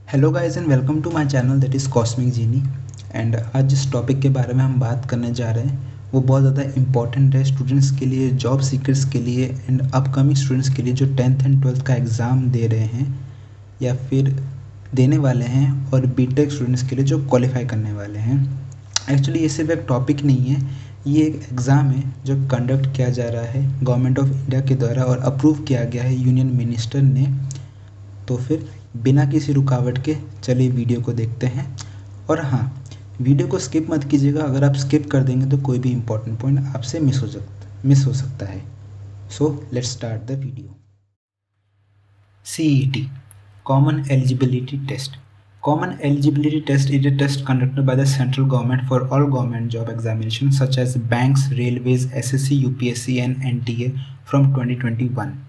Hello guys and welcome to my channel that is Cosmic Genie. And आज जिस topic के बारे में हम बात करने जा रहे हैं वो बहुत ज़्यादा इम्पॉर्टेंट है स्टूडेंट्स के लिए, जॉब सीकर्स के लिए एंड अपकमिंग स्टूडेंट्स के लिए जो 10th एंड 12th का एग्ज़ाम दे रहे हैं या फिर देने वाले हैं, और बीटेक स्टूडेंट्स के लिए जो क्वालिफाई करने वाले हैं। एक्चुअली ये सिर्फ एक टॉपिक नहीं है, ये एक एग्ज़ाम है जो कंडक्ट किया जा रहा है गवर्नमेंट ऑफ इंडिया के द्वारा और अप्रूव किया गया है यूनियन मिनिस्टर ने। तो फिर बिना किसी रुकावट के चलिए वीडियो को देखते हैं। और हाँ, वीडियो को स्किप मत कीजिएगा, अगर आप स्किप कर देंगे तो कोई भी इम्पोर्टेंट पॉइंट आपसे मिस हो सकता है। So let's start the video. CET, Common Eligibility Test. Common Eligibility Test is a test conducted by the central government for all government job examinations such as banks, railways, SSC, UPSC and NTA from 2021.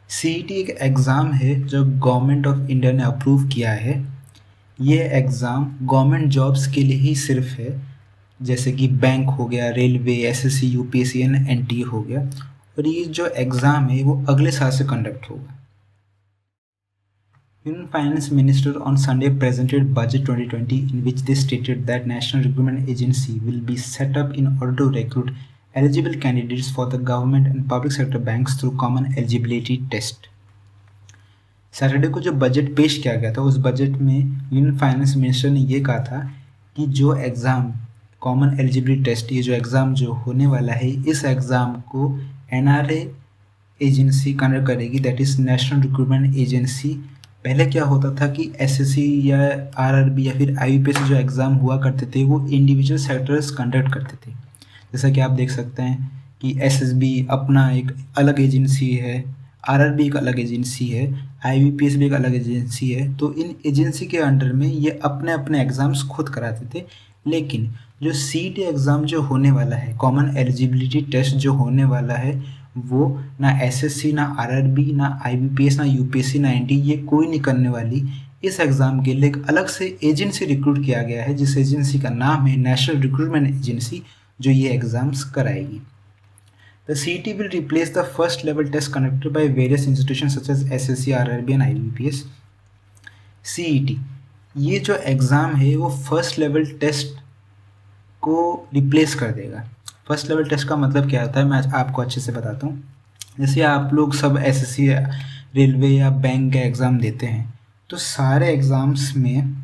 CET एक exam है जो government of India ने approve किया है। ये exam government jobs के लिए ही सिर्फ है, जैसे कि बैंक हो गया, railway, SSC, UPSC and NTA हो गया। और ये जो एग्ज़ाम है वो अगले साल से कंडक्ट होगा। Union Finance Minister on Sunday presented Budget 2020 in which they stated that National Recruitment Agency will be set up in order to recruit eligible candidates for the government and public sector banks through common eligibility test. Saturday को जो budget पेश किया गया था उस budget में union finance minister ने ये कहा था कि जो एग्ज़ाम कॉमन एलिजिबिलिटी टेस्ट, ये जो एग्ज़ाम जो होने वाला है, इस एग्ज़ाम को NRA एजेंसी कंडक्ट करेगी, that is national recruitment agency. पहले क्या होता था कि SSC या RRB या फिर IBPS जो एग्ज़ाम हुआ करते थे वो इंडिविजुअल सेक्टर्स कंडक्ट करते थे। जैसा कि आप देख सकते हैं कि SSB अपना एक अलग एजेंसी है, RRB एक अलग एजेंसी है, IBPS भी एक अलग एजेंसी है। तो इन एजेंसी के अंडर में ये अपने अपने एग्ज़ाम्स खुद कराते थे। लेकिन जो CET एग्ज़ाम जो होने वाला है, कॉमन एलिजिबिलिटी टेस्ट जो होने वाला है, वो ना SSC, ना RRB, ना IBPS, ना UPSC, ना NT, ये कोई नहीं करने वाली। इस एग्ज़ाम के लिए एक अलग से एजेंसी रिक्रूट किया गया है जिस एजेंसी का नाम है नेशनल रिक्रूटमेंट एजेंसी, जो ये एग्ज़ाम्स कराएगी। The CET will replace the first level test conducted by various institutions such as SSC, RRB and IBPS. CET ये जो एग्ज़ाम है वो फर्स्ट लेवल टेस्ट को रिप्लेस कर देगा। फर्स्ट लेवल टेस्ट का मतलब क्या होता है, मैं आपको अच्छे से बताता हूँ। जैसे आप लोग सब SSC, रेलवे या बैंक का एग्ज़ाम देते हैं, तो सारे एग्ज़ाम्स में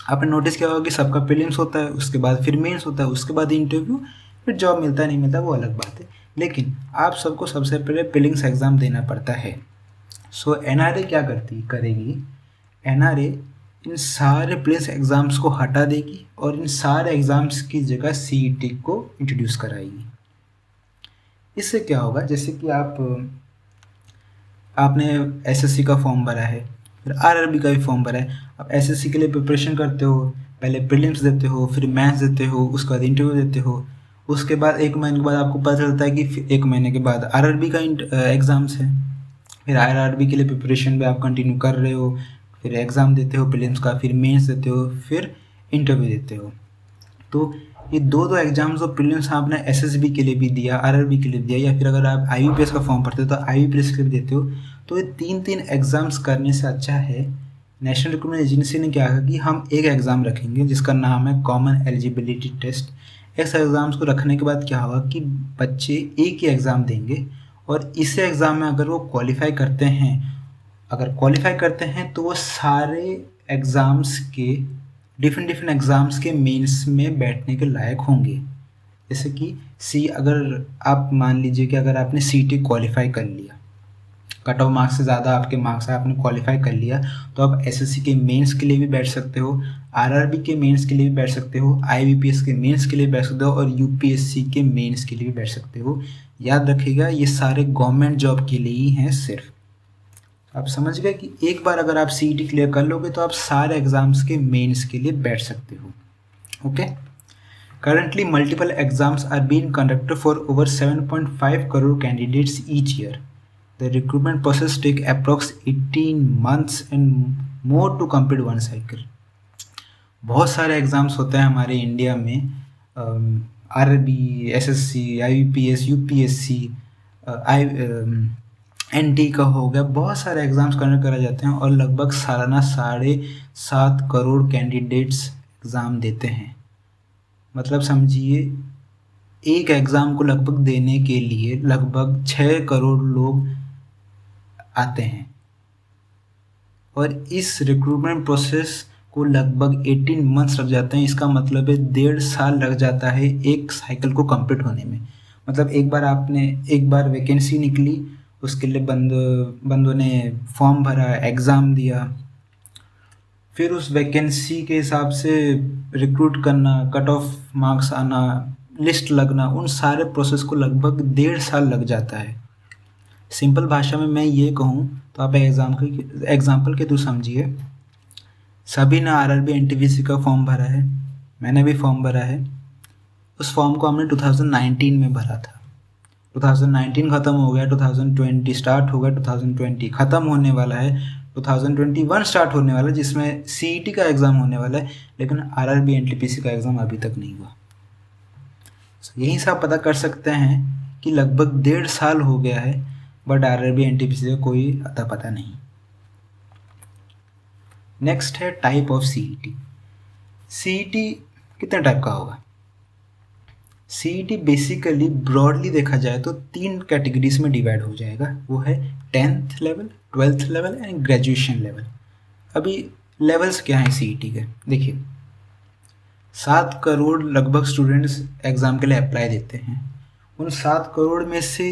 आपने नोटिस किया होगा कि सबका प्रीलिम्स होता है, उसके बाद फिर मेंस होता है, उसके बाद इंटरव्यू, फिर जॉब मिलता नहीं मिलता वो अलग बात है। लेकिन आप सबको सबसे पहले प्रीलिम्स एग्ज़ाम देना पड़ता है। सो NRA क्या करेगी, NRA इन सारे प्रीलिम्स एग्ज़ाम्स को हटा देगी और इन सारे एग्ज़ाम्स की जगह CET को इंट्रोड्यूस कराएगी। इससे क्या होगा, जैसे कि आपने SSC का फॉर्म भरा है, फिर RRB का भी फॉर्म भरा है। आप SSC के लिए प्रिपरेशन करते हो, पहले प्रीलिम्स देते हो, फिर मेंस देते हो, उसके बाद इंटरव्यू देते हो। उसके बाद 1 महीने के बाद आपको पता चलता है कि 1 महीने के बाद RRB का एग्ज़ाम्स है। फिर RRB के लिए प्रिपरेशन भी आप कंटिन्यू कर रहे हो, फिर एग्ज़ाम देते हो प्रीलिम्स का, फिर मेंस देते हो, फिर इंटरव्यू देते हो। तो ये दो एग्ज़ाम्स और प्रीलिम्स आपने SSB के लिए भी दिया, RRB के लिए दिया, या फिर अगर आप IBPS का फॉर्म भरते हो तो IBPS के लिए भी देते हो। तो ये 3 एग्ज़ाम्स करने से अच्छा है, नेशनल रिक्रूटमेंट एजेंसी ने क्या कहा कि हम एक एग्ज़ाम रखेंगे जिसका नाम है कॉमन एलिजिबिलिटी टेस्ट। इस एग्ज़ाम्स को रखने के बाद क्या होगा कि बच्चे एक ही एग्ज़ाम देंगे और इस एग्ज़ाम में अगर वो क्वालिफाई करते हैं तो वो सारे एग्ज़ाम्स के डिफरेंट एग्ज़ाम्स के मेंस में बैठने के लायक होंगे। जैसे कि अगर आप मान लीजिए कि अगर आपने CET क्वालिफाई कर लिया, कट ऑफ मार्क्स से ज़्यादा आपके मार्क्स आपने क्वालिफाई कर लिया, तो आप SSC के मेंस के लिए भी बैठ सकते हो, RRB के मेंस के लिए भी बैठ सकते हो, IBPS के मेंस के लिए बैठ सकते हो और UPSC के मेंस के लिए भी बैठ सकते हो। याद रखिएगा ये सारे गवर्नमेंट जॉब के लिए ही हैं सिर्फ। आप समझ गए कि एक बार अगर आप CET क्लियर कर लोगे तो आप सारे एग्ज़ाम्स के मेंस के लिए बैठ सकते हो। Okay. Currently, multiple exams are being conducted for over 7.5 crore candidates each year. The recruitment process takes approx 18 months and more to complete one cycle. बहुत सारे एग्ज़ाम्स होते हैं हमारे इंडिया में, RRB, SSC, IBPS, UPSC, NT का हो गया, बहुत सारे एग्ज़ाम्स कंडक्ट कराए जाते हैं और लगभग सालाना 7.5 करोड़ कैंडिडेट्स एग्ज़ाम देते हैं। मतलब समझिए एक एग्ज़ाम को लगभग देने के लिए लगभग 6 करोड़ लोग आते हैं और इस रिक्रूटमेंट प्रोसेस को लगभग 18 मंथ्स लग जाते हैं। इसका मतलब है 1.5 साल लग जाता है एक साइकिल को कंप्लीट होने में। मतलब एक बार वैकेंसी निकली, उसके लिए बंदों ने फॉर्म भरा, एग्ज़ाम दिया, फिर उस वैकेंसी के हिसाब से रिक्रूट करना, कट ऑफ मार्क्स आना, लिस्ट लगना, उन सारे प्रोसेस को लगभग 1.5 साल लग जाता है। सिंपल भाषा में मैं ये कहूँ तो आप एग्जाम्पल के थ्रू समझिए। सभी ने आरआरबी एनटीपीसी का फॉर्म भरा है, मैंने भी फॉर्म भरा है। उस फॉर्म को हमने 2019 में भरा था, 2019 ख़त्म हो गया, 2020 स्टार्ट हो गया, 2020 ख़त्म होने वाला है, 2021 स्टार्ट होने वाला है जिसमें सीईटी का एग्ज़ाम होने वाला है, लेकिन आरआरबी एनटीपीसी का एग्ज़ाम अभी तक नहीं हुआ। यहीं से आप पता कर सकते हैं कि लगभग 1.5 साल हो गया है, बट आरआरबी एनटीपीसी का कोई अता पता नहीं। नेक्स्ट है टाइप ऑफ सीईटी। सीईटी कितने टाइप का होगा? सीईटी बेसिकली ब्रॉडली देखा जाए तो 3 कैटेगरीज में डिवाइड हो जाएगा। वो है 10th level, 12th level and graduation level. अभी लेवल्स क्या हैं सीईटी के? देखिए 7 करोड़ लगभग स्टूडेंट्स एग्ज़ाम के लिए अप्लाई देते हैं। उन 7 करोड़ में से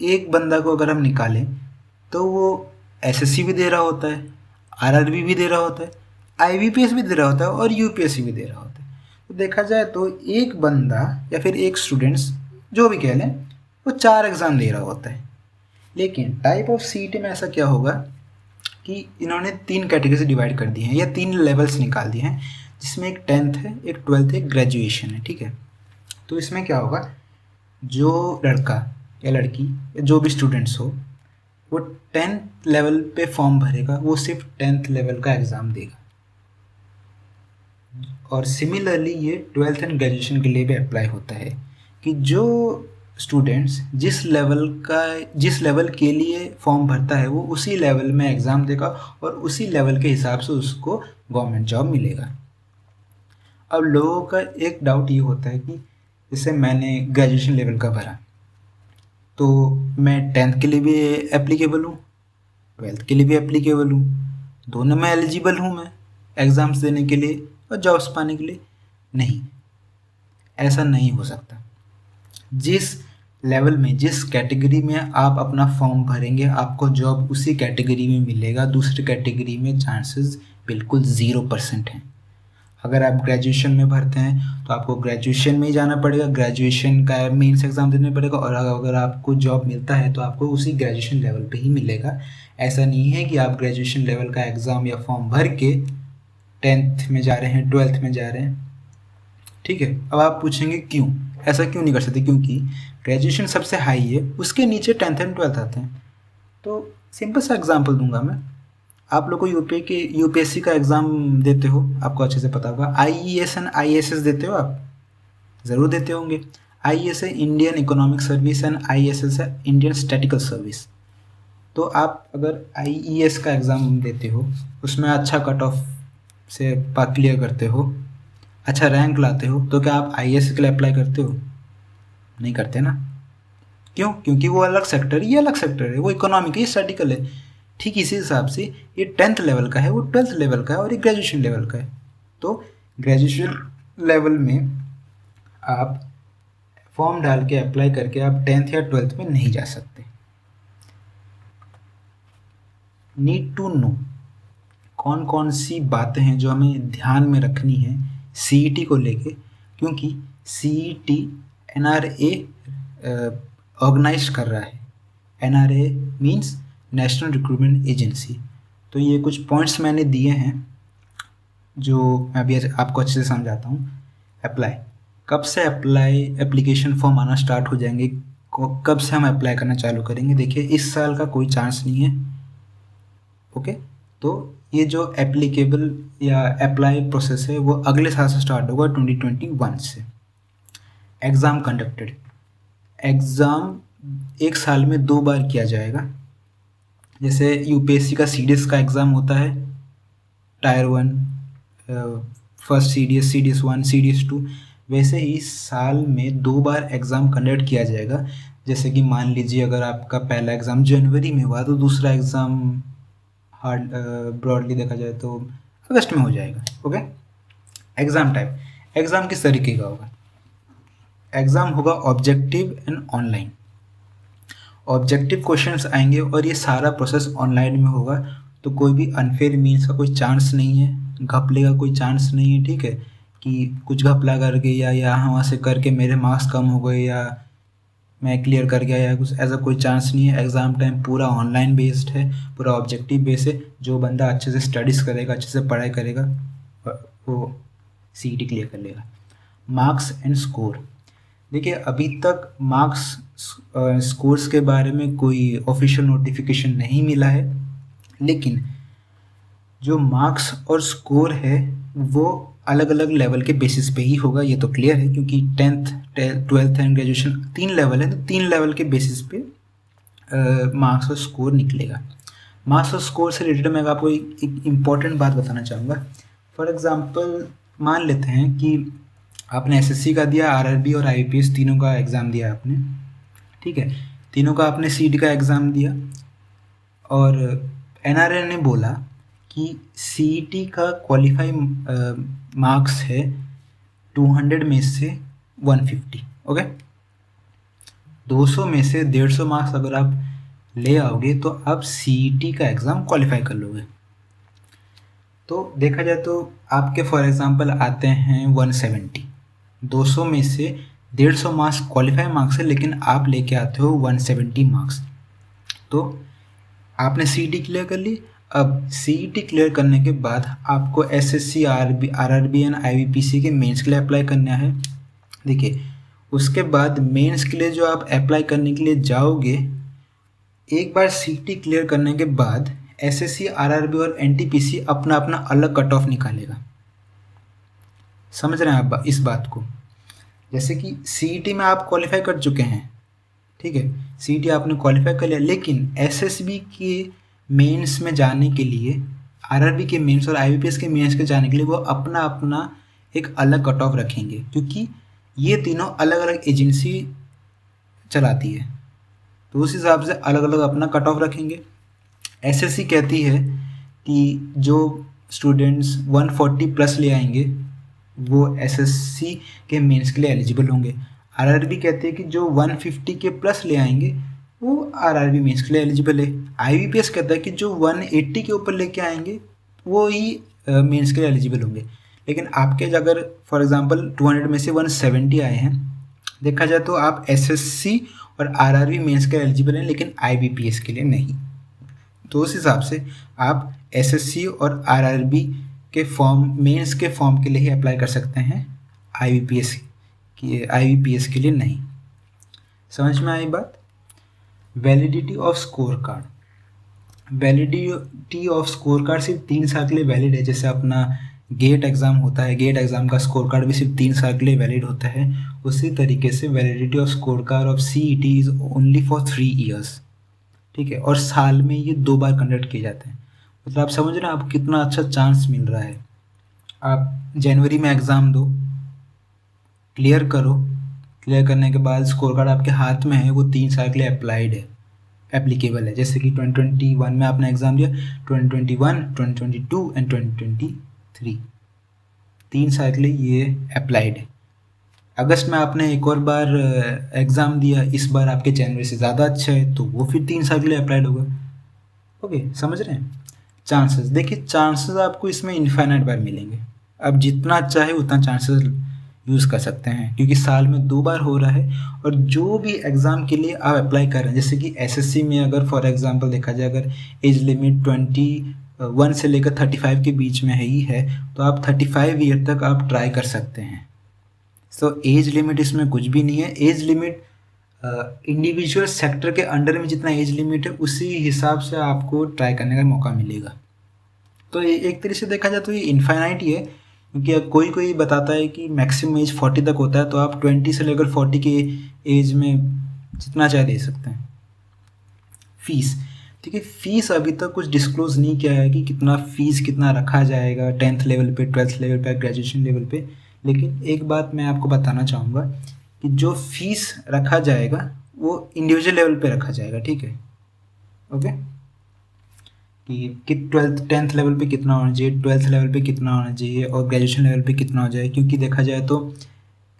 एक बंदा को अगर हम निकालें तो वो एसएससी भी दे रहा होता है, आरआरबी भी दे रहा होता है, आईबीपीएस भी दे रहा होता है और यूपीएससी भी दे रहा होता है। तो देखा जाए तो एक बंदा या फिर एक स्टूडेंट्स जो भी कह लें वो 4 एग्ज़ाम दे रहा होता है। लेकिन टाइप ऑफ सीईटी में ऐसा क्या होगा कि इन्होंने 3 कैटेगरी से डिवाइड कर दिए हैं या 3 लेवल्स निकाल दिए हैं, जिसमें एक 10th है, एक 12th है, एक ग्रेजुएशन है। ठीक है, तो इसमें क्या होगा, जो लड़का या लड़की या जो भी स्टूडेंट्स हो वो 10th लेवल पे फॉर्म भरेगा, वो सिर्फ 10th लेवल का एग्ज़ाम देगा। और सिमिलरली ये 12th एंड ग्रेजुएशन के लिए भी अप्लाई होता है कि जो स्टूडेंट्स जिस लेवल के लिए फॉर्म भरता है वो उसी लेवल में एग्ज़ाम देगा और उसी लेवल के हिसाब से उसको गवर्नमेंट जॉब मिलेगा। अब लोगों का एक डाउट ये होता है कि जैसे मैंने ग्रेजुएशन लेवल का भरा तो मैं 10th के लिए भी एप्लीकेबल हूँ, 12th के लिए भी एप्लीकेबल हूँ, दोनों में एलिजिबल हूँ मैं एग्ज़ाम्स देने के लिए और जॉब्स पाने के लिए? नहीं, ऐसा नहीं हो सकता। जिस लेवल में, जिस कैटेगरी में आप अपना फॉर्म भरेंगे आपको जॉब उसी कैटेगरी में मिलेगा। दूसरी कैटेगरी में चांसेस बिल्कुल 0% हैं। अगर आप ग्रेजुएशन में भरते हैं तो आपको ग्रेजुएशन में ही जाना पड़ेगा, ग्रेजुएशन का मेंस एग्ज़ाम देना पड़ेगा और अगर आपको जॉब मिलता है तो आपको उसी ग्रेजुएशन लेवल पे ही मिलेगा। ऐसा नहीं है कि आप ग्रेजुएशन लेवल का एग्ज़ाम या फॉर्म भर के 10th में जा रहे हैं, 12th में जा रहे हैं। ठीक है, अब आप पूछेंगे क्यों, ऐसा क्यों नहीं कर सकते? क्योंकि ग्रेजुएशन सबसे हाई है, उसके नीचे 10th एंड 12th आते हैं। तो सिंपल सा एग्जांपल दूंगा मैं, आप लोग को यूपीएससी का एग्ज़ाम देते हो, आपको अच्छे से पता होगा। आईईएस एंड आईएएस देते हो आप, ज़रूर देते होंगे। आईएएस है Indian economic service and ISS है इंडियन स्टैटिकल सर्विस। तो आप अगर आईईएस का एग्ज़ाम देते हो, उसमें अच्छा कट ऑफ से क्लियर करते हो, अच्छा रैंक लाते हो, तो क्या आप आईएएस के लिए अप्लाई करते हो? नहीं करते ना। क्यों? क्योंकि वो अलग सेक्टर है, ये अलग सेक्टर है, वो इकोनॉमिक है, ये स्टैटिकल है। ठीक इसी हिसाब से ये 10th लेवल का है, वो 12th लेवल का है और ये ग्रेजुएशन लेवल का है। तो ग्रेजुएशन लेवल में आप फॉर्म डाल के अप्लाई करके आप 10th या 12th में नहीं जा सकते। नीड टू नो कौन कौन सी बातें हैं जो हमें ध्यान में रखनी है सीईटी को लेके, क्योंकि सीईटी एनआरए ऑर्गेनाइज कर रहा है। NRA means national recruitment agency. तो ये कुछ पॉइंट्स मैंने दिए हैं जो मैं अभी आपको अच्छे से समझाता हूँ। अप्लाई, कब से एप्लीकेशन फॉर्म आना स्टार्ट हो जाएंगे, कब से हम अप्लाई करना चालू करेंगे? देखिए इस साल का कोई चांस नहीं है। ओके, तो ये जो एप्लीकेबल या अप्लाई प्रोसेस है वो अगले साल से स्टार्ट होगा, 2021 से। एग्ज़ाम कंडक्टेड, एग्ज़ाम एक साल में 2 बार किया जाएगा। जैसे यूपीएससी का सीडीएस का एग्ज़ाम होता है, tyre 1, first CDS, CDS 1, CDS 2, वैसे ही साल में 2 बार एग्ज़ाम कंडक्ट किया जाएगा। जैसे कि मान लीजिए अगर आपका पहला एग्ज़ाम जनवरी में हुआ तो दूसरा एग्ज़ाम हार्ड ब्रॉडली देखा जाए तो अगस्त में हो जाएगा। ओके। एग्ज़ाम टाइप, एग्ज़ाम किस तरीके का होगा? एग्ज़ाम होगा objective and online. Objective questions आएंगे और ये सारा प्रोसेस ऑनलाइन में होगा, तो कोई भी अनफेयर मीन्स का कोई चांस नहीं है, घपले का कोई चांस नहीं है। ठीक है, कि कुछ घपला करके या यहाँ वहाँ से करके मेरे मार्क्स कम हो गए या मैं क्लियर कर गया या कुछ, ऐसा कोई चांस नहीं है। एग्ज़ाम टाइम पूरा ऑनलाइन बेस्ड है, पूरा ऑब्जेक्टिव बेस्ड है। जो बंदा अच्छे से स्टडीज़ करेगा, अच्छे से पढ़ाई करेगा, वो सीईटी क्लियर कर लेगा। मार्क्स एंड स्कोर, देखिए अभी तक मार्क्स स्कोर्स के बारे में कोई ऑफिशियल नोटिफिकेशन नहीं मिला है, लेकिन जो मार्क्स और स्कोर है वो अलग अलग लेवल के बेसिस पे ही होगा, ये तो क्लियर है, क्योंकि 10th 12th and graduation 3 level है, तो 3 लेवल के बेसिस पे मार्क्स और स्कोर निकलेगा। मार्क्स और स्कोर से रिलेटेड मैं आपको एक इम्पॉर्टेंट बात बताना चाहूँगा। फॉर एग्ज़ाम्पल मान लेते हैं कि आपने एसएससी का दिया, आरआरबी और आईपीएस तीनों का एग्ज़ाम दिया आपने, ठीक है, तीनों का आपने सीईटी का एग्ज़ाम दिया, और एनआरए ने बोला कि सीईटी का क्वालिफाई मार्क्स है 200 में से 150। ओके, 200 में से 150 मार्क्स अगर आप ले आओगे तो आप सीईटी का एग्ज़ाम क्वालिफाई कर लोगे। तो देखा जाए तो आपके फॉर एग्ज़ाम्पल आते हैं 170, 200 में से 150 मार्क्स क्वालिफाई मार्क्स है, लेकिन आप लेके आते हो 170 मार्क्स। तो आपने सीईटी क्लियर कर ली। अब सीईटी क्लियर करने के बाद आपको एसएससी, आरआरबी एंड आईबीपीसी के मेंस के लिए अप्लाई करना है। देखिए उसके बाद मेंस के लिए जो आप अप्लाई करने के लिए जाओगे, एक बार सीईटी क्लियर करने के बाद एसएससी, आरआरबी और एनटीपीसी अपना अपना अलग कट ऑफ निकालेगा। समझ रहे हैं आप इस बात को? जैसे कि सीईटी में आप क्वालिफाई कर चुके हैं, ठीक है, सीईटी आपने क्वालिफाई कर लिया, लेकिन एसएसबी के मेंस में जाने के लिए, आरआरबी के मेंस और आईबीपीएस के मेंस के जाने के लिए वो अपना अपना एक अलग कट ऑफ रखेंगे, क्योंकि ये तीनों अलग अलग एजेंसी चलाती है, तो उस हिसाब से अलग अलग अपना कट ऑफ रखेंगे। एसएससी कहती है कि जो स्टूडेंट्स 140 प्लस ले आएंगे वो एसएससी के मेंस के लिए एलिजिबल होंगे। आरआरबी कहते हैं कि जो 150 के प्लस ले आएंगे वो आरआरबी मेंस के लिए एलिजिबल है। आईबीपीएस कहता है कि जो 180 के ऊपर लेके आएंगे वो ही मेंस के लिए एलिजिबल होंगे। लेकिन आपके अगर फॉर एग्जांपल 200 में से 170 आए हैं, देखा जाए तो आप एसएससी और आरआरबी मेंस के लिए एलिजिबल हैं, लेकिन आईबीपीएस के लिए नहीं। तो उस हिसाब से आप एसएससी और आरआरबी के फॉर्म, मेंस के फॉर्म के लिए ही अप्लाई कर सकते हैं, आईबीपीएस के लिए नहीं। समझ में आई बात? Validity off score card, validity off score card सिर्फ 3 साल के लिए वैलिड है। जैसे अपना गेट एग्ज़ाम होता है, गेट एग्ज़ाम का स्कोर कार्ड भी सिर्फ 3 साल के लिए वैलिड होता है, उसी तरीके से validity off score card of CET is only for 3 years, ठीक है, और साल में ये 2 बार कंडक्ट किए जाते हैं। मतलब आप समझ रहे हैं आपको कितना अच्छा चांस मिल रहा है। आप जनवरी में एग्ज़ाम दो, क्लियर करो, क्लियर करने के बाद स्कोर कार्ड आपके हाथ में है, वो 3 साल के लिए अप्लाइड है, एप्लीकेबल है। जैसे कि 2021 में आपने एग्ज़ाम दिया, 2021, 2022 एंड 2023, 3 साल के लिए ये अप्लाइड है। अगस्त में आपने एक और बार एग्ज़ाम दिया, इस बार आपके जनवरी से ज़्यादा अच्छा है, तो वो फिर 3 साल के लिए अप्लाइड होगा। ओके, समझ रहे हैं? चांसेस, देखिए चांसेस आपको इसमें इनफाइनाइट बार मिलेंगे, आप जितना चाहे उतना चांसेस यूज़ कर सकते हैं, क्योंकि साल में 2 बार हो रहा है। और जो भी एग्ज़ाम के लिए आप अप्लाई कर रहे हैं, जैसे कि एसएससी में अगर फॉर एग्जांपल देखा जाए, अगर एज लिमिट 21 से लेकर 35 के बीच में ही है, तो आप 35 ईयर तक आप ट्राई कर सकते हैं। सो एज लिमिट इसमें कुछ भी नहीं है। एज लिमिट इंडिविजुअल सेक्टर के अंडर में जितना एज लिमिट है उसी हिसाब से आपको ट्राई करने का मौका मिलेगा। तो ये एक तरीके से देखा जाए तो ये इनफाइनाइट ही है, क्योंकि कोई कोई बताता है कि मैक्सिमम एज 40 तक होता है, तो आप 20 से लेकर 40 के एज में जितना चाहे दे सकते हैं। फीस, ठीक है। फ़ीस अभी तक कुछ डिस्क्लोज़ नहीं किया है कि कितना रखा जाएगा 10th लेवल पे, 12th लेवल पे, ग्रेजुएशन लेवल पे। लेकिन एक बात मैं आपको बताना चाहूँगा कि जो फ़ीस रखा जाएगा वो इंडिविजुअल लेवल पे रखा जाएगा, ठीक है। ओके, कि 10th लेवल पे कितना होना चाहिए, 12th लेवल पे कितना होना चाहिए और ग्रेजुएशन लेवल पे कितना हो जाए। क्योंकि देखा जाए तो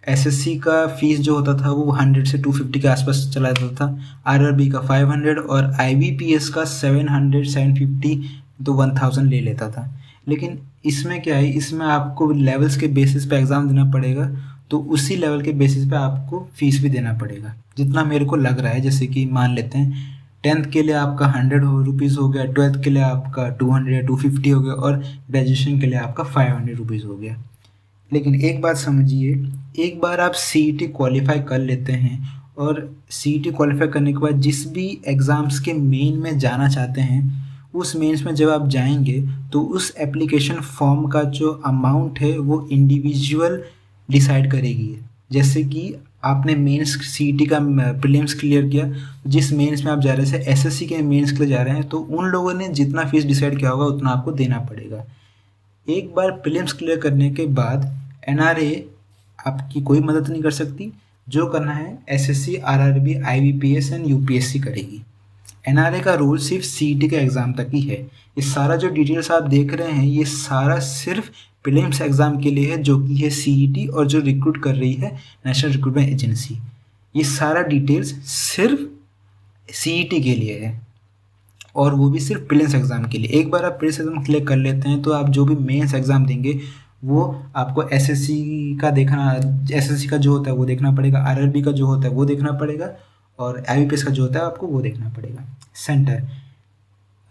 एसएससी का फ़ीस जो होता था वो 100 से 250 के आसपास चला जाता था, आरआरबी का 500 और आईबीपीएस का 700, 750 तो 1000 ले लेता था। लेकिन इसमें क्या है, इसमें आपको लेवल्स के बेसिस पे एग्ज़ाम देना पड़ेगा, तो उसी लेवल के बेसिस पे आपको फ़ीस भी देना पड़ेगा, जितना मेरे को लग रहा है। जैसे कि मान लेते हैं 10th के लिए आपका 100 रुपीज़ हो गया, 12th के लिए आपका 200 या 250 हो गया और ग्रेजुएशन के लिए आपका 500 रुपीज़ हो गया। लेकिन एक बात समझिए, एक बार आप सीईटी क्वालिफाई कर लेते हैं और सीईटी क्वालिफाई करने के बाद जिस भी एग्ज़ाम्स के मेन में जाना चाहते हैं, उस मेंस में जब आप जाएंगे तो उस एप्लीकेशन फॉर्म का जो अमाउंट है वो इंडिविजुअल डिसाइड करेगी। जैसे कि आपने मेंस सीईटी का प्रीलिम्स क्लियर किया, जिस मेंस में आप जा रहे थे एसएससी के मेंस के लिए जा रहे हैं, तो उन लोगों ने जितना फीस डिसाइड किया होगा उतना आपको देना पड़ेगा। एक बार प्रीलिम्स क्लियर करने के बाद एनआरए आपकी कोई मदद नहीं कर सकती। जो करना है SSC, RRB, IBPS and UPSC करेगी। एनआरए का रोल सिर्फ सीईटी के एग्ज़ाम तक ही है। ये सारा जो डिटेल्स आप देख रहे हैं ये सारा सिर्फ प्रीलिम्स एग्ज़ाम के लिए है, जो कि है सीईटी और जो रिक्रूट कर रही है नेशनल रिक्रूटमेंट एजेंसी। ये सारा डिटेल्स सिर्फ सीईटी के लिए है और वो भी सिर्फ प्रीलिम्स एग्ज़ाम के लिए। एक बार आप प्रीलिम्स एग्ज़ाम क्लियर कर लेते हैं तो आप जो भी मेंस एग्ज़ाम देंगे वो आपको एसएससी का देखना, एसएससी का जो होता है वो देखना पड़ेगा, आरआरबी का जो होता है वो देखना पड़ेगा और आईबीपीएस का जो होता है आपको वो देखना पड़ेगा। सेंटर,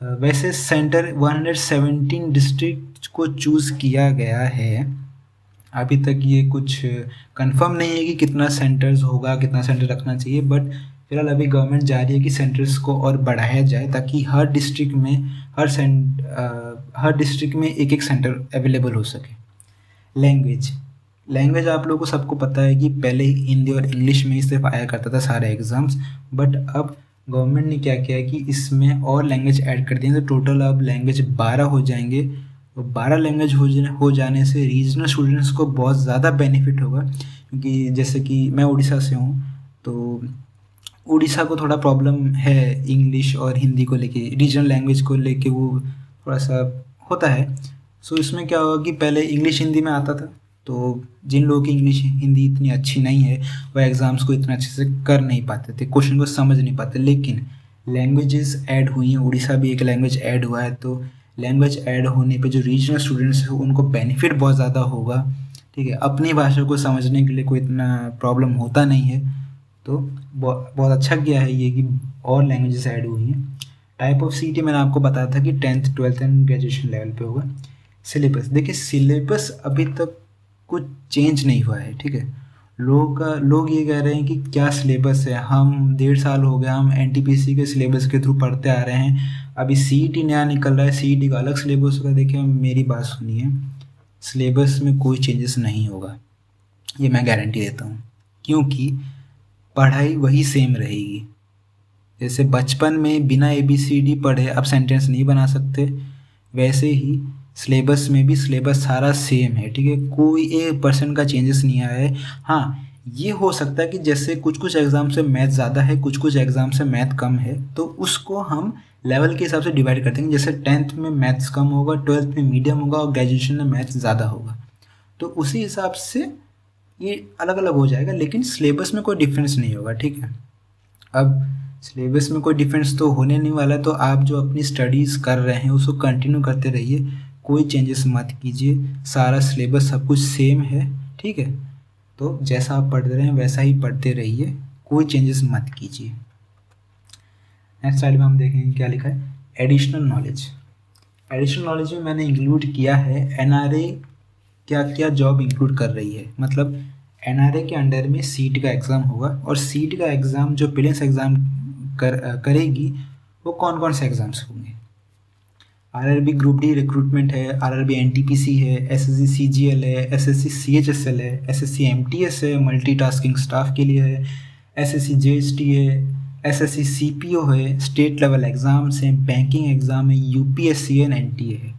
वैसे सेंटर 117 डिस्ट्रिक्ट को चूज़ किया गया है। अभी तक ये कुछ कंफर्म नहीं है कि कितना सेंटर्स होगा, कितना सेंटर रखना चाहिए, बट फिलहाल अभी गवर्नमेंट जा रही है कि सेंटर्स को और बढ़ाया जाए ताकि हर डिस्ट्रिक्ट में एक एक सेंटर अवेलेबल हो सके। लैंग्वेज आप लोगों को सबको पता है कि पहले ही हिंदी और इंग्लिश में ही सिर्फ आया करता था सारे एग्ज़ाम्स, बट अब गवर्नमेंट ने क्या किया है कि इसमें और लैंग्वेज ऐड कर दिए, तो टोटल अब लैंग्वेज 12 हो जाएंगे। तो 12 लैंग्वेज हो जाने से रीजनल स्टूडेंट्स को बहुत ज़्यादा बेनिफिट होगा। क्योंकि जैसे कि मैं उड़ीसा से हूँ, तो उड़ीसा को थोड़ा प्रॉब्लम है इंग्लिश और हिंदी को लेके, रीजनल लैंग्वेज को लेके वो थोड़ा सा होता है। सो इसमें क्या होगा कि पहले इंग्लिश हिंदी में आता था, तो जिन लोगों की इंग्लिश हिंदी इतनी अच्छी नहीं है वह एग्ज़ाम्स को इतना अच्छे से कर नहीं पाते थे, क्वेश्चन को समझ नहीं पाते। लेकिन लैंग्वेजेस ऐड हुई हैं, उड़ीसा भी एक लैंग्वेज ऐड हुआ है, तो लैंग्वेज ऐड होने पे जो रीजनल स्टूडेंट्स हैं उनको बेनिफिट बहुत ज़्यादा होगा। ठीक है, अपनी भाषा को समझने के लिए कोई इतना प्रॉब्लम होता नहीं है, तो बहुत अच्छा किया है ये कि और लैंग्वेजेस ऐड हुई हैं। टाइप ऑफ सीईटी मैंने आपको बताया था कि 10th, 12th and graduation level पे होगा। सिलेबस, देखिए सिलेबस अभी तक कुछ चेंज नहीं हुआ है। ठीक है, लोग ये कह रहे हैं कि क्या सिलेबस है, हम 1.5 साल हो गया हम एनटीपीसी के सिलेबस के थ्रू पढ़ते आ रहे हैं, अभी सीईटी नया निकल रहा है, सीईटी का अलग सिलेबस होगा। देखिए मेरी बात सुनिए, सिलेबस में कोई चेंजेस नहीं होगा, ये मैं गारंटी देता हूँ, क्योंकि पढ़ाई वही सेम रहेगी। जैसे बचपन में बिना ABCD पढ़े आप सेंटेंस नहीं बना सकते, वैसे ही सिलेबस में भी सिलेबस सारा सेम है। ठीक है, कोई 1% का चेंजेस नहीं आया है। हाँ, ये हो सकता है कि जैसे कुछ एग्ज़ाम से मैथ ज़्यादा है, कुछ एग्ज़ाम से मैथ कम है, तो उसको हम लेवल के हिसाब से डिवाइड कर देंगे। जैसे 10th में मैथ्स कम होगा, 12th में मीडियम होगा और ग्रेजुएशन में मैथ्स ज़्यादा होगा, तो उसी हिसाब से ये अलग अलग हो जाएगा, लेकिन सिलेबस में कोई डिफरेंस नहीं होगा। ठीक है, अब सिलेबस में कोई डिफरेंस तो होने नहीं वाला, तो आप जो अपनी स्टडीज़ कर रहे हैं उसको कंटिन्यू करते रहिए, कोई चेंजेस मत कीजिए, सारा सिलेबस सब कुछ सेम है। ठीक है, तो जैसा आप पढ़ रहे हैं वैसा ही पढ़ते रहिए, कोई चेंजेस मत कीजिए। नेक्स्ट स्लाइड में हम देखेंगे क्या लिखा है, एडिशनल नॉलेज। एडिशनल नॉलेज में मैंने इंक्लूड किया है एनआरए क्या क्या जॉब इंक्लूड कर रही है। मतलब एनआरए के अंडर में सीट का एग्ज़ाम होगा, और सीट का एग्ज़ाम जो प्रीलिम्स एग्ज़ाम करेगी वो कौन कौन से एग्ज़ाम्स होंगे। आरआरबी ग्रुप डी रिक्रूटमेंट है, आरआरबी एनटीपीसी है, एसएससी सीजीएल है, एसएससी सीएचएसएल है, एसएससी एमटीएस है, मल्टीटास्किंग स्टाफ के लिए है, एसएससी जेएसटी है, एसएससी सीपीओ है, स्टेट लेवल एग्ज़ाम्स हैं, बैंकिंग एग्ज़ाम है, यूपीएससी है, एनटीए है,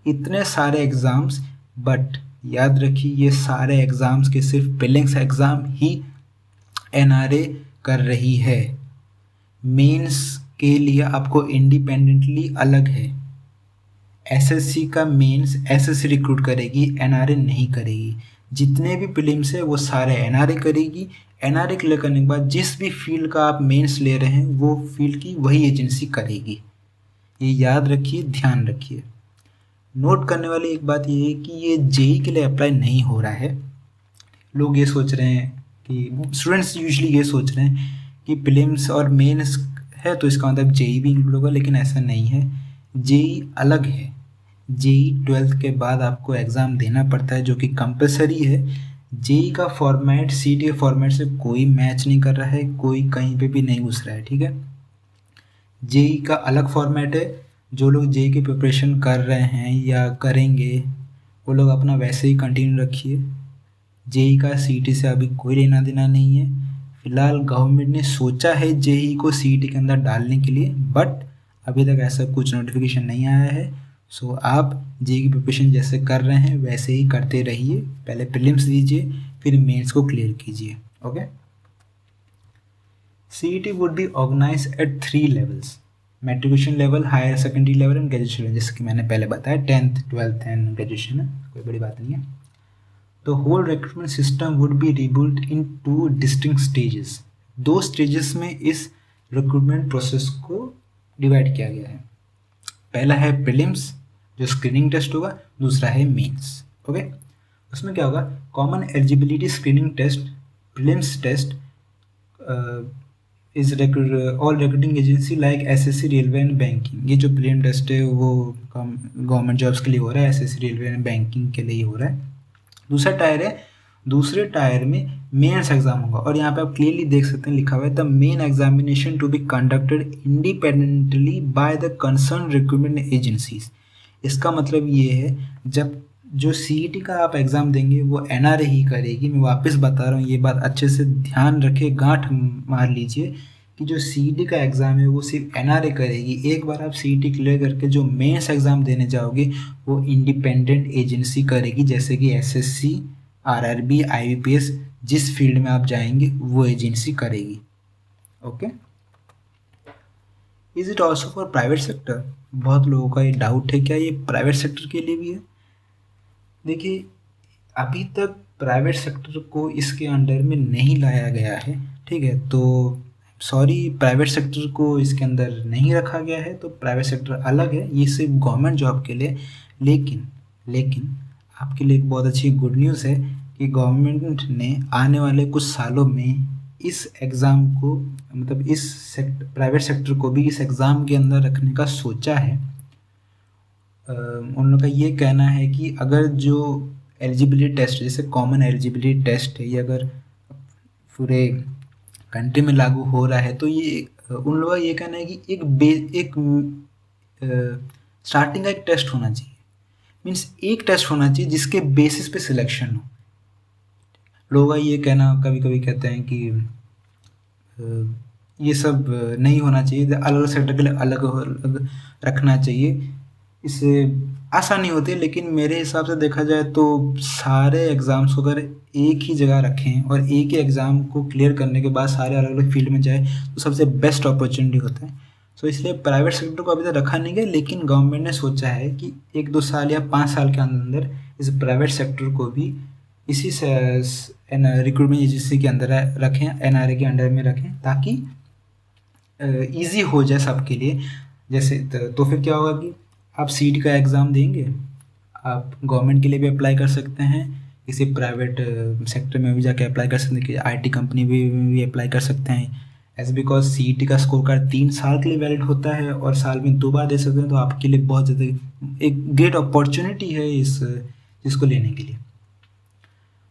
इतने सारे एग्ज़ाम्स। बट याद रखिए ये सारे एग्ज़ाम्स के सिर्फ प्रीलिम्स एग्ज़ाम ही एनआरए कर रही है। मेंस के लिए आपको इंडिपेंडेंटली अलग है। एसएससी का मेंस एसएससी रिक्रूट करेगी, एनआरए नहीं करेगी। जितने भी प्रीलिम्स है वो सारे एनआरए करेगी। एनआरए क्लियर करने के बाद जिस भी फील्ड का आप मेंस ले रहे हैं वो फील्ड की वही एजेंसी करेगी। ये याद रखिए, ध्यान रखिए। नोट करने वाली एक बात ये है कि ये जेई के लिए अप्लाई नहीं हो रहा है। लोग ये सोच रहे हैं कि स्टूडेंट्स यूजुअली ये सोच रहे हैं कि प्रीलिम्स और मेंस है तो इसका मतलब जेई भी इंक्लूड होगा, लेकिन ऐसा नहीं है। जेई अलग है। जेई 12th के बाद आपको एग्ज़ाम देना पड़ता है जो कि कंपलसरी है। जेई का फॉर्मेट सीटी के फॉर्मेट से कोई मैच नहीं कर रहा है, कोई कहीं पे भी नहीं घुस रहा है, ठीक है। जेई का अलग फॉर्मेट है। जो लोग जेई की प्रिपरेशन कर रहे हैं या करेंगे वो लोग अपना वैसे ही कंटिन्यू रखिए। जेई का सीटी से अभी कोई लेना देना नहीं है। फिलहाल गवर्नमेंट ने सोचा है जेई को सीटी के अंदर डालने के लिए, बट अभी तक ऐसा कुछ नोटिफिकेशन नहीं आया है। सो आप जेई की प्रिपरेशन जैसे कर रहे हैं वैसे ही करते रहिए। पहले प्रीलिम्स दीजिए, फिर मेंस को क्लियर कीजिए। Okay. CET would be organise at 3 levels: matriculation level, higher secondary level and graduation level. जैसे कि मैंने पहले बताया 10th 12th एंड ग्रेजुएशन है, कोई बड़ी बात नहीं है। The whole recruitment system would be rebuilt in 2 distinct stages. 2 stages में इस रिक्रूटमेंट प्रोसेस को डिवाइड किया गया है। पहला है प्रीलिम्स जो स्क्रीनिंग टेस्ट होगा, दूसरा है मेंस। ओके। उसमें क्या होगा? Common eligibility screening test, prelims test is all recruiting agency like SSC, railway and banking. ये जो प्रीलिम टेस्ट है वो गवर्नमेंट जॉब्स के लिए हो रहा है, एसएससी, रेलवे एंड बैंकिंग के लिए ही हो रहा है। दूसरा टायर है, दूसरे टायर में मेंस एग्जाम होगा, और यहाँ पे आप क्लियरली देख सकते हैं लिखा हुआ है the main examination to be conducted independently by the concern recruitment agencies. इसका मतलब ये है जब जो सीईटी का आप एग्ज़ाम देंगे वो एनआरए ही करेगी। मैं वापस बता रहा हूँ, ये बात अच्छे से ध्यान रखें, गांठ मार लीजिए कि जो सीईटी का एग्ज़ाम है वो सिर्फ एनआरए करेगी। एक बार आप सीईटी क्लियर करके जो मेंस एग्ज़ाम देने जाओगे वो इंडिपेंडेंट एजेंसी करेगी, जैसे कि एसएससी, आरआरबी, आईबीपीएस, जिस फील्ड में आप जाएंगे वो एजेंसी करेगी। Okay. Is it also for private sector? बहुत लोगों का ये डाउट है, क्या ये प्राइवेट सेक्टर के लिए भी है? देखिए, अभी तक प्राइवेट सेक्टर को इसके अंडर में नहीं लाया गया है, ठीक है। तो सॉरी, प्राइवेट सेक्टर को इसके अंदर नहीं रखा गया है, तो प्राइवेट सेक्टर अलग है, ये सिर्फ गवर्नमेंट जॉब के लिए। लेकिन आपके लिए एक बहुत अच्छी गुड न्यूज़ है कि गवर्नमेंट ने आने वाले कुछ सालों में इस एग्ज़ाम को, मतलब इस प्राइवेट सेक्टर को भी इस एग्ज़ाम के अंदर रखने का सोचा है। उन लोग का ये कहना है कि अगर जो एलिजिबिलिटी टेस्ट, जैसे कॉमन एलिजिबिलिटी टेस्ट है, ये अगर पूरे कंट्री में लागू हो रहा है तो ये उन लोगों का ये कहना है कि एक स्टार्टिंग का एक टेस्ट होना चाहिए। मीन्स एक टेस्ट होना चाहिए जिसके बेसिस पे सिलेक्शन हो। लोगों का ये कहना, कभी कभी कहते हैं कि ये सब नहीं होना चाहिए, अलग अलग सेक्टर के लिए अलग अलग रखना चाहिए, इससे आसानी होती है। लेकिन मेरे हिसाब से देखा जाए तो सारे एग्ज़ाम्स को अगर एक ही जगह रखें और एक ही एग्ज़ाम को क्लियर करने के बाद सारे अलग अलग फील्ड में जाए तो सबसे बेस्ट अपॉर्चुनिटी होता है। सो इसलिए प्राइवेट सेक्टर को अभी तक रखा नहीं गया, लेकिन गवर्नमेंट ने सोचा है कि 1-2 साल या 5 साल के अंदर इस प्राइवेट सेक्टर को भी इसी से रिक्रूटमेंट एजेंसी के अंदर रखें, एनआरए के अंडर में रखें, ताकि ईजी हो जाए सबके लिए। जैसे तो फिर क्या होगा कि आप सीईटी का एग्ज़ाम देंगे, आप गवर्नमेंट के लिए भी अप्लाई कर सकते हैं, किसी प्राइवेट सेक्टर में भी जाके अप्लाई कर सकते हैं, कि आईटी कंपनी भी अप्लाई कर सकते हैं। ऐसे बिकॉज सीईटी का स्कोर कार्ड 3 साल के लिए वैलिड होता है और साल में 2 बार दे सकते हैं, तो आपके लिए बहुत ज़्यादा एक ग्रेट अपॉर्चुनिटी है इसको लेने के लिए।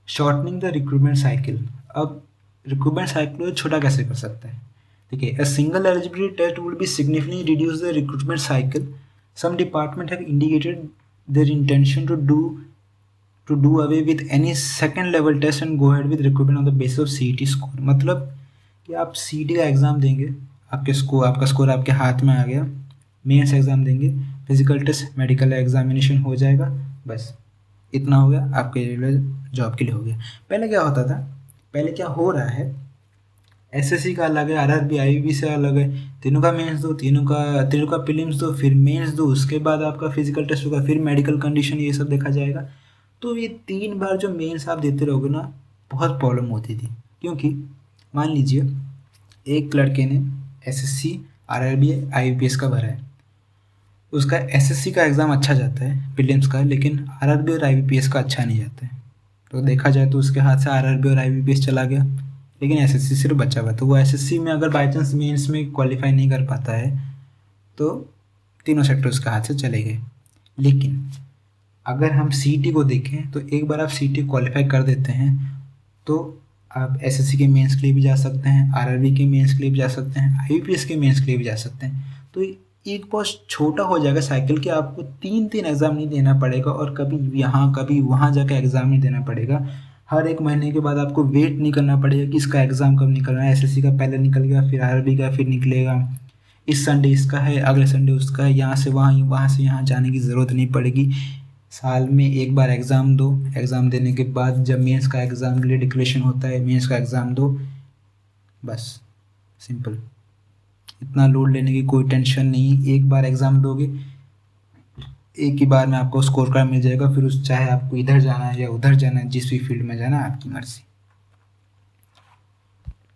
Shortening the recruitment cycle. अब रिक्रूटमेंट साइकिल छोटा कैसे कर सकता है? देखिए, a single eligibility test would be significantly reduce the recruitment cycle. Some departments have indicated their intention to do away with any second level test and go ahead with recruitment on the basis of CET score. मतलब कि आप CET का exam देंगे आपका score आपके हाथ में आ गया, मेंस एग्ज़ाम देंगे, फिजिकल टेस्ट, मेडिकल एग्जामिनेशन हो जाएगा, बस इतना हो गया, आपके रेलवे जॉब के लिए हो गया। पहले क्या होता था, पहले क्या हो रहा है, एसएससी का अलग है, आरआरबी आईबीपी से अलग है, तीनों का मेंस दो, तीनों का प्रीलिम्स दो, फिर मेंस दो, उसके बाद आपका फिजिकल टेस्ट होगा, फिर मेडिकल कंडीशन, ये सब देखा जाएगा। तो ये 3 बार जो मेंस आप देते रहोगे ना, बहुत प्रॉब्लम होती थी। क्योंकि मान लीजिए एक लड़के ने एसएससी आरआरबी आईबीपीएस का भरा है, उसका एसएससी का एग्ज़ाम अच्छा जाता है प्रीलिम्स का, लेकिन आरआरबी और आईबीपीएस का अच्छा नहीं जाता है। तो देखा जाए तो उसके हाथ से आरआरबी और आईबीपीएस चला गया, लेकिन एसएससी सिर्फ बचा हुआ। तो वो एसएससी में अगर बाई चांस मेंस में क्वालिफाई नहीं कर पाता है तो तीनों सेक्टर उसके हाथ से चले गए। लेकिन अगर हम सीईटी को देखें तो एक बार आप सीईटी क्वालिफाई कर देते हैं तो आप एसएससी के मेंस के लिए भी जा सकते हैं, आरआरबी के मेंस के लिए भी जा सकते हैं, आईबीपीएस के मेंस के लिए भी जा सकते हैं। तो एक बहुत छोटा हो जाएगा साइकिल कि आपको 3 एग्ज़ाम नहीं देना पड़ेगा और कभी यहाँ कभी वहाँ जाकर एग्ज़ाम नहीं देना पड़ेगा। हर एक महीने के बाद आपको वेट नहीं करना पड़ेगा कि इसका एग्ज़ाम कब निकलना है। एसएससी का पहले निकल गया, फिर आरआरबी का फिर निकलेगा, इस संडे इसका है, अगले संडे उसका है, यहाँ से वहाँ, वहाँ से यहाँ जाने की ज़रूरत नहीं पड़ेगी। साल में एक बार एग्ज़ाम दो, एग्ज़ाम देने के बाद जब मेंस का एग्ज़ाम के लिए डिक्लेरेशन होता है, मेंस का एग्ज़ाम दो, बस सिंपल। इतना लोड लेने की कोई टेंशन नहीं, एक बार एग्ज़ाम दोगे, एक ही बार में आपको स्कोर कार्ड मिल जाएगा। फिर उस चाहे आपको इधर जाना है या उधर जाना है, जिस भी फील्ड में जाना है, आपकी मर्ज़ी।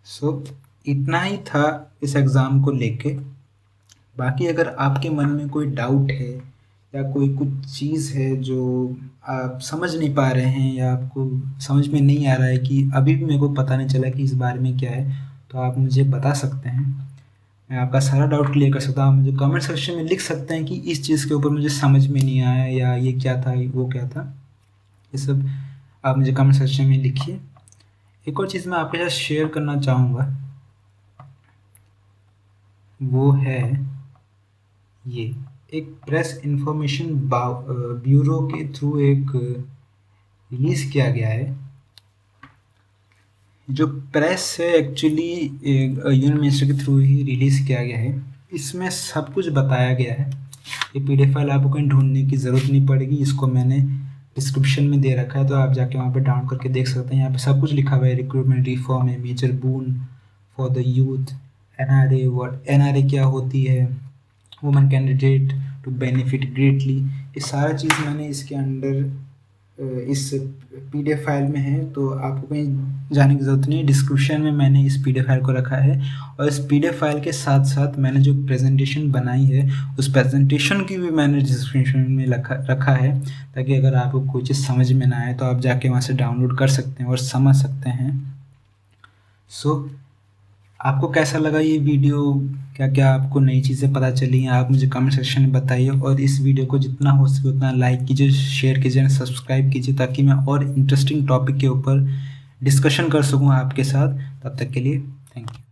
सो इतना ही था इस एग्ज़ाम को लेके। बाकी अगर आपके मन में कोई डाउट है या कोई कुछ चीज़ है जो आप समझ नहीं पा रहे हैं या आपको समझ में नहीं आ रहा है कि अभी भी मेरे को पता नहीं चला कि इस बारे में क्या है, तो आप मुझे बता सकते हैं। मैं आपका सारा डाउट क्लियर कर सकता हूँ। मुझे कमेंट सेक्शन में लिख सकते हैं कि इस चीज़ के ऊपर मुझे समझ में नहीं आया या ये क्या था, वो क्या था, ये सब आप मुझे कमेंट सेक्शन में लिखिए। एक और चीज़ मैं आपके साथ शेयर करना चाहूँगा, वो है ये एक प्रेस इंफॉर्मेशन ब्यूरो के थ्रू एक रिलीज़ किया गया है। जो प्रेस है एक्चुअली यूनियन मिनिस्टर के थ्रू ही रिलीज़ किया गया है। इसमें सब कुछ बताया गया है। ये पीडीएफ फाइल आपको कहीं ढूंढने की ज़रूरत नहीं पड़ेगी, इसको मैंने डिस्क्रिप्शन में दे रखा है, तो आप जाके वहाँ पे डाउनलोड करके देख सकते हैं। यहाँ पे सब कुछ लिखा हुआ है, रिक्रूटमेंट रिफॉर्म है, major boon for the youth, NRA क्या होती है, women candidate to benefit greatly, ये सारा चीज़ मैंने इसके अंडर इस पीडीएफ फाइल में है, तो आपको कहीं जाने की ज़रूरत नहीं है। डिस्क्रिप्शन में मैंने इस पीडीएफ फाइल को रखा है, और इस पीडीएफ फाइल के साथ साथ मैंने जो प्रेजेंटेशन बनाई है उस प्रेजेंटेशन की भी मैंने डिस्क्रिप्शन में रखा है, ताकि अगर आपको कोई चीज़ समझ में ना आए तो आप जाके वहाँ से डाउनलोड कर सकते हैं और समझ सकते हैं। सो आपको कैसा लगा ये वीडियो, क्या क्या आपको नई चीज़ें पता चली हैं, आप मुझे कमेंट सेक्शन में बताइए। और इस वीडियो को जितना हो सके उतना लाइक कीजिए, शेयर कीजिए, सब्सक्राइब कीजिए, ताकि मैं और इंटरेस्टिंग टॉपिक के ऊपर डिस्कशन कर सकूं आपके साथ। तब तक के लिए थैंक यू।